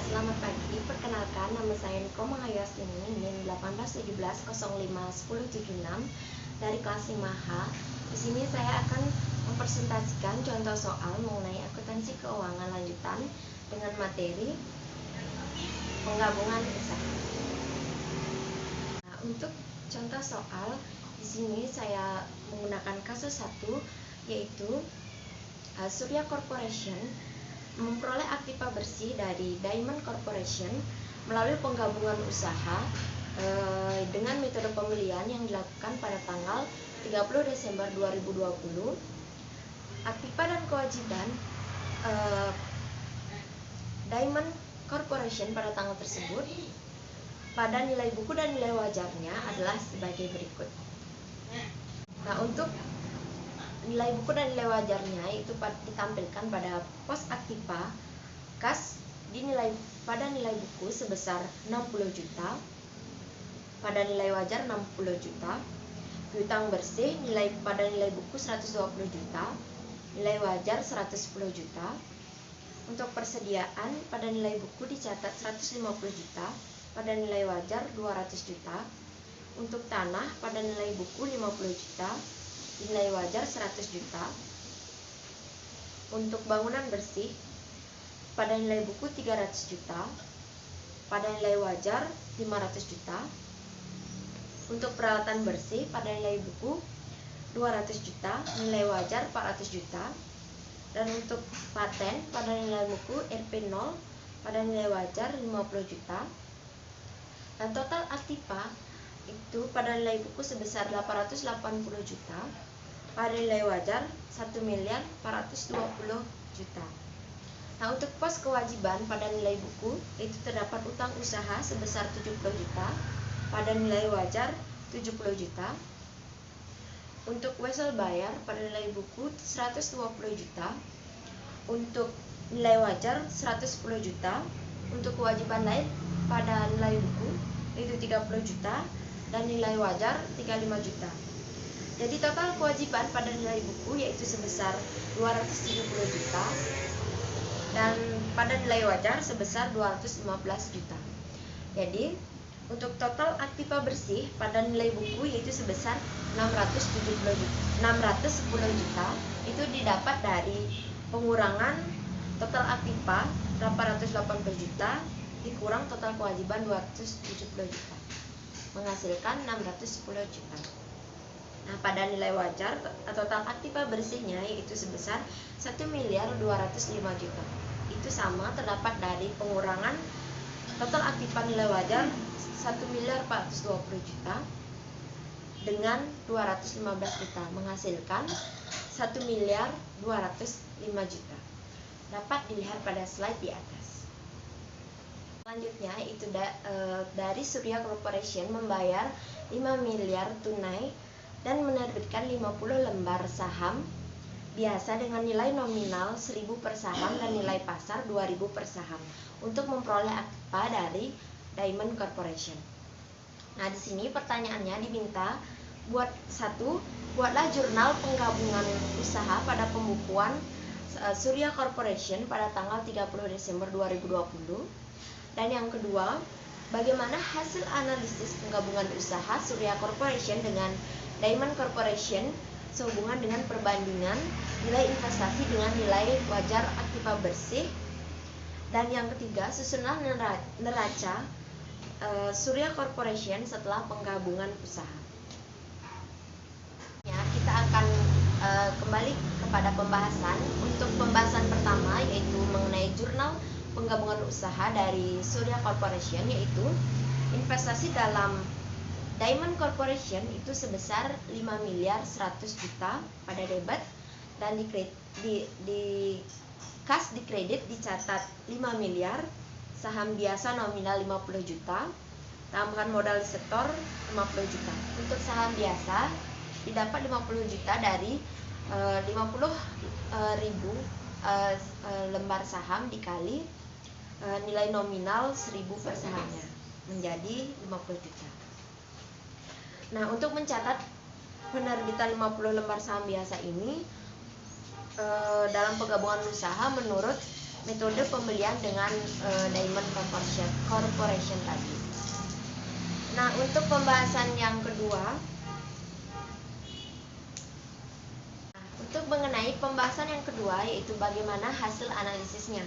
Selamat pagi, perkenalkan nama saya Niko Mahayasini, NIM 1817051076 dari kelas 5H. Di sini saya akan mempresentasikan contoh soal mengenai akuntansi keuangan lanjutan dengan materi penggabungan usaha. Nah, untuk contoh soal di sini saya menggunakan kasus 1, yaitu Surya Corporation memperoleh aktiva bersih dari Diamond Corporation melalui penggabungan usaha dengan metode pembelian yang dilakukan pada tanggal 30 Desember 2020. Aktiva dan kewajiban Diamond Corporation pada tanggal tersebut pada nilai buku dan nilai wajarnya adalah sebagai berikut. Nah, untuk nilai buku dan nilai wajarnya itu ditampilkan pada pos aktiva kas pada nilai buku sebesar 60 juta, pada nilai wajar 60 juta. Piutang bersih pada nilai buku 120 juta, nilai wajar 110 juta. Untuk persediaan pada nilai buku dicatat 150 juta, pada nilai wajar 200 juta. Untuk tanah pada nilai buku 50 juta, nilai wajar 100 juta. Untuk bangunan bersih pada nilai buku 300 juta, pada nilai wajar 500 juta. Untuk peralatan bersih pada nilai buku 200 juta, nilai wajar 400 juta. Dan untuk paten pada nilai buku RP0 pada nilai wajar 50 juta. Dan total aktiva itu pada nilai buku sebesar 880 juta, pada nilai wajar 1.420 juta. Nah, untuk pos kewajiban pada nilai buku itu terdapat utang usaha sebesar 70 juta, pada nilai wajar 70 juta. Untuk wesel bayar pada nilai buku 120 juta, untuk nilai wajar 110 juta. Untuk kewajiban lain pada nilai buku itu 30 juta dan nilai wajar 35 juta. Jadi total kewajiban pada nilai buku yaitu sebesar 270 juta dan pada nilai wajar sebesar 215 juta. Jadi untuk total aktiva bersih pada nilai buku yaitu sebesar 610 juta itu didapat dari pengurangan total aktiva 880 juta dikurang total kewajiban 270 juta menghasilkan 610 juta. Nah, pada nilai wajar total aktiva bersihnya yaitu sebesar 1.205 juta. Itu sama terdapat dari pengurangan total aktiva nilai wajar 1.420 juta dengan 215 juta menghasilkan 1.205 juta. Dapat dilihat pada slide di atas. Selanjutnya itu dari Surya Corporation membayar 5 miliar tunai dan menerbitkan 50 lembar saham biasa dengan nilai nominal 1.000 per saham dan nilai pasar 2.000 per saham untuk memperoleh aktiva dari Diamond Corporation. Nah, di sini pertanyaannya diminta buatlah jurnal penggabungan usaha pada pembukuan Surya Corporation pada tanggal 30 Desember 2020. Dan yang kedua, bagaimana hasil analisis penggabungan usaha Surya Corporation dengan Diamond Corporation sehubungan dengan perbandingan nilai investasi dengan nilai wajar aktiva bersih. Dan yang ketiga, susunan neraca Surya Corporation setelah penggabungan usaha. Ya, kita akan kembali kepada pembahasan. Untuk pembahasan pertama yaitu mengenai jurnal penggabungan usaha dari Surya Corporation, yaitu investasi dalam Diamond Corporation itu sebesar 5.100 juta pada debit dan di kas di kredit dicatat 5 miliar, saham biasa nominal 50 juta, tambahan modal sektor 50 juta. Untuk saham biasa didapat 50 juta dari 50.000 lembar saham dikali nilai nominal 1.000 per sahamnya menjadi 50 juta. Nah, untuk mencatat penerbitan 50 lembar saham biasa ini dalam penggabungan usaha menurut metode pembelian dengan Diamond Corporation tadi. Nah, untuk pembahasan yang kedua, untuk mengenai pembahasan yang kedua yaitu bagaimana hasil analisisnya.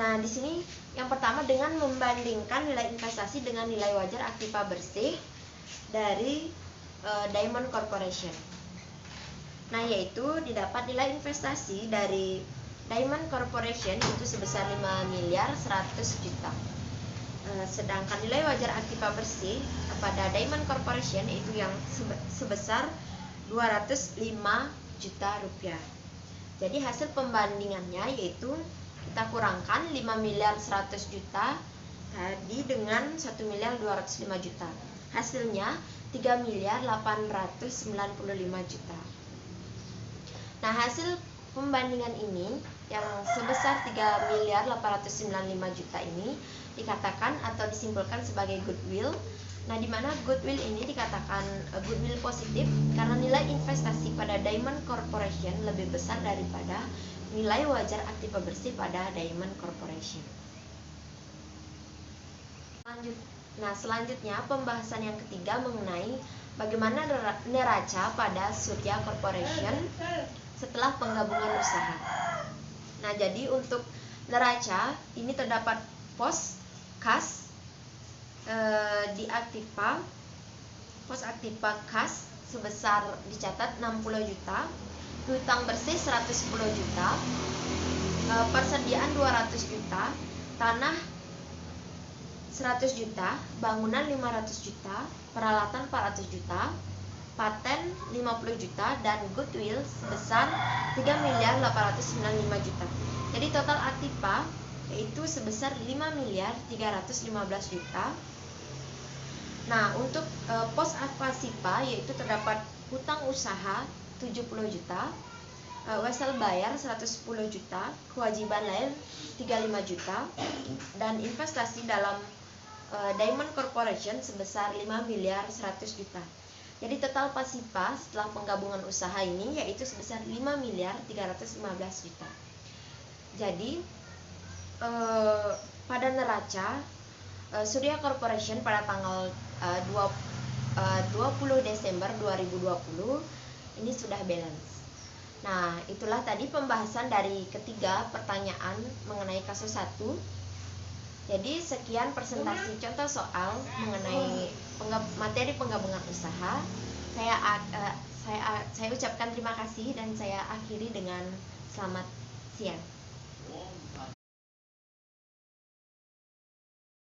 Nah, di sini yang pertama dengan membandingkan nilai investasi dengan nilai wajar aktiva bersih dari Diamond Corporation. Nah, yaitu didapat nilai investasi dari Diamond Corporation itu sebesar 5 miliar 100 juta. Sedangkan nilai wajar aktiva bersih pada Diamond Corporation itu yang sebesar 205 juta rupiah. Jadi hasil pembandingannya yaitu kita kurangkan 5 miliar 100 juta tadi dengan 1 miliar 205 juta. Hasilnya 3 miliar 895 juta. Nah, hasil pembandingan ini yang sebesar 3 miliar 895 juta ini dikatakan atau disimpulkan sebagai goodwill. Nah, di mana goodwill ini dikatakan goodwill positif karena nilai investasi pada Diamond Corporation lebih besar daripada nilai wajar aktiva bersih pada Diamond Corporation. Selanjutnya pembahasan yang ketiga mengenai bagaimana neraca pada Surya Corporation setelah penggabungan usaha. Nah, jadi untuk neraca ini terdapat pos kas di aktiva, pos aktiva kas sebesar dicatat 60 juta, hutang bersih 110 juta, persediaan 200 juta, tanah 100 juta, bangunan 500 juta, peralatan 400 juta, paten 50 juta, dan goodwill sebesar 3 miliar 895 juta. Jadi total aktiva yaitu sebesar 5 miliar 315 juta. Nah, untuk pos pasiva yaitu terdapat hutang usaha 70 juta, wesel bayar 110 juta, kewajiban lain 35 juta, dan investasi dalam Diamond Corporation sebesar 5 miliar 100 juta. Jadi total pasiva setelah penggabungan usaha ini yaitu sebesar 5 miliar 315 juta. Jadi pada neraca Surya Corporation pada tanggal 20 Desember 2020 ini sudah balance. Nah, itulah tadi pembahasan dari ketiga pertanyaan mengenai kasus 1. Jadi sekian presentasi contoh soal mengenai materi penggabungan usaha. Saya ucapkan terima kasih dan saya akhiri dengan selamat siang.